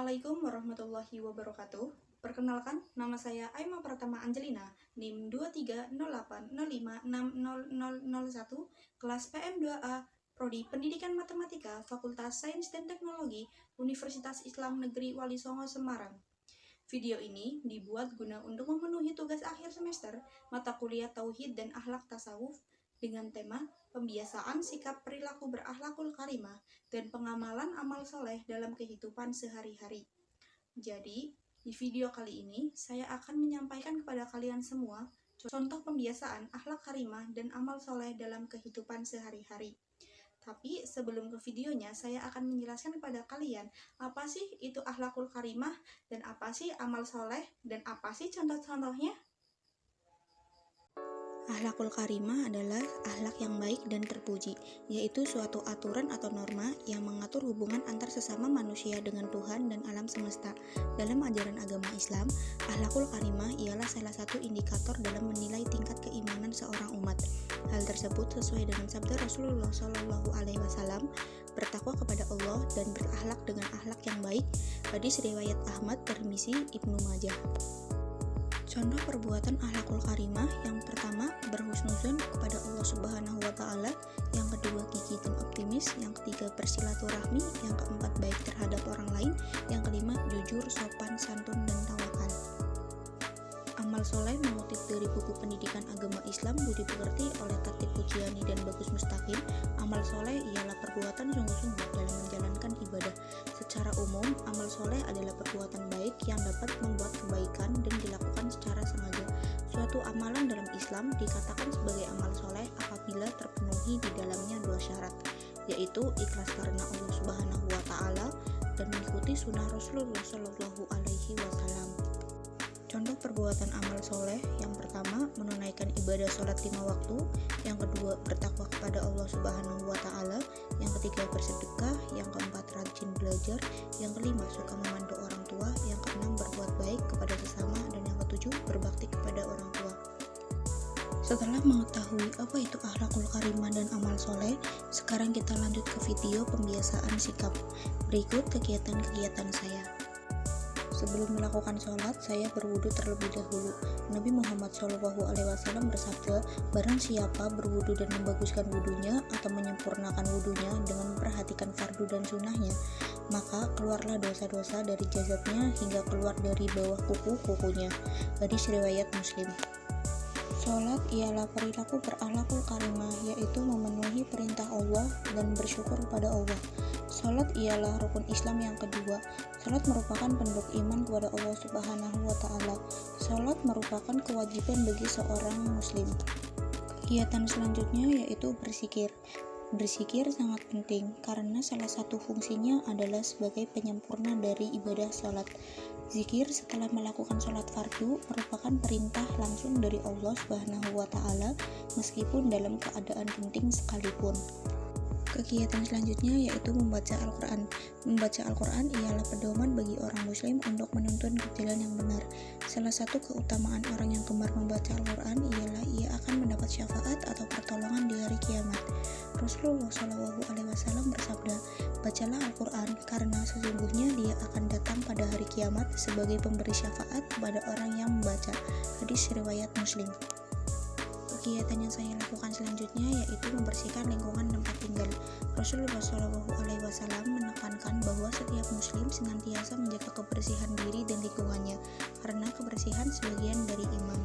Assalamualaikum warahmatullahi wabarakatuh. Perkenalkan, nama saya Aima Pratama Angelina, NIM 230805600001, kelas PM2A, Prodi Pendidikan Matematika, Fakultas Sains dan Teknologi, Universitas Islam Negeri Wali Songo, Semarang. Video ini dibuat guna untuk memenuhi tugas akhir semester mata kuliah Tauhid dan Akhlak Tasawuf dengan tema pembiasaan sikap perilaku berakhlakul karimah dan pengamalan amal soleh dalam kehidupan sehari-hari. Jadi, di video kali ini saya akan menyampaikan kepada kalian semua contoh pembiasaan akhlak karimah dan amal soleh dalam kehidupan sehari-hari. Tapi sebelum ke videonya, saya akan menjelaskan kepada kalian apa sih itu akhlakul karimah dan apa sih amal soleh dan apa sih contoh-contohnya. Akhlakul karimah adalah akhlak yang baik dan terpuji, yaitu suatu aturan atau norma yang mengatur hubungan antar sesama manusia dengan Tuhan dan alam semesta. Dalam ajaran agama Islam, akhlakul karimah ialah salah satu indikator dalam menilai tingkat keimanan seorang umat. Hal tersebut sesuai dengan sabda Rasulullah SAW, bertakwa kepada Allah dan berakhlak dengan akhlak yang baik. Hadis riwayat Ahmad, Tirmizi, Ibnu Majah. Contoh perbuatan akhlakul karimah: yang pertama, berhusnuzon kepada Allah Subhanahu wa Ta'ala; yang kedua, gigih dan optimis; yang ketiga, bersilaturahmi; yang keempat, baik terhadap orang lain; yang kelima, jujur, sopan, santun, dan tawakal. Amal soleh mengutip dari buku Pendidikan Agama Islam Budi Pekerti oleh Khatib Pujiani dan Bagus Mustaqim. Amal soleh ialah perbuatan sungguh-sungguh dalam menjalankan ibadah. Secara umum, amal soleh adalah perbuatan baik yang dapat membuat kebaikan dan dilakukan secara sengaja. Suatu amalan dalam Islam dikatakan sebagai amal soleh apabila terpenuhi di dalamnya dua syarat, yaitu ikhlas karena Allah Subhanahu wa Ta'ala dan mengikuti sunnah Rasulullah Shallallahu Alaihi Wasallam. Contoh perbuatan amal soleh: yang pertama, menunaikan ibadah sholat 5 waktu; yang kedua, bertakwa kepada Allah Subhanahu wa Ta'ala; yang ketiga, bersedekah; yang keempat, rajin belajar; yang kelima, suka membantu orang tua; yang keenam, berbuat baik kepada sesama; dan yang ketujuh, berbakti kepada orang tua. Setelah mengetahui apa itu akhlakul karimah dan amal soleh, sekarang kita lanjut ke video pembiasaan sikap. Berikut kegiatan-kegiatan saya. Sebelum melakukan sholat, saya berwudu terlebih dahulu. Nabi Muhammad SAW bersabda, barang siapa berwudu dan membaguskan wudunya atau menyempurnakan wudunya dengan memperhatikan fardu dan sunnahnya, maka keluarlah dosa-dosa dari jasadnya hingga keluar dari bawah kuku-kukunya. Hadis riwayat Muslim. Sholat ialah perilaku berakhlakul karimah, yaitu memenuhi perintah Allah dan bersyukur kepada Allah. Sholat ialah rukun Islam yang kedua. Sholat merupakan penduk iman kepada Allah Subhanahu wa Ta'ala. Sholat merupakan kewajiban bagi seorang muslim. Kegiatan selanjutnya yaitu berzikir. Berzikir sangat penting karena salah satu fungsinya adalah sebagai penyempurna dari ibadah sholat. Zikir setelah melakukan sholat fardu merupakan perintah langsung dari Allah Subhanahu wa Ta'ala meskipun dalam keadaan genting sekalipun. Kegiatan selanjutnya yaitu membaca Al-Quran. Membaca Al-Quran ialah pedoman bagi orang muslim untuk menuntun ke jalan yang benar. Salah satu keutamaan orang yang gemar membaca Al-Quran ialah ia akan mendapat syafaat atau pertolongan di hari kiamat. Rasulullah SAW bersabda, bacalah Al-Quran karena sesungguhnya dia akan datang pada hari kiamat sebagai pemberi syafaat kepada orang yang membaca. Hadis riwayat Muslim. Kegiatan yang saya lakukan selanjutnya yaitu membersihkan lingkungan tempat tinggal. Rasulullah SAW menekankan bahwa setiap muslim senantiasa menjaga kebersihan diri dan lingkungannya, karena kebersihan sebagian dari iman.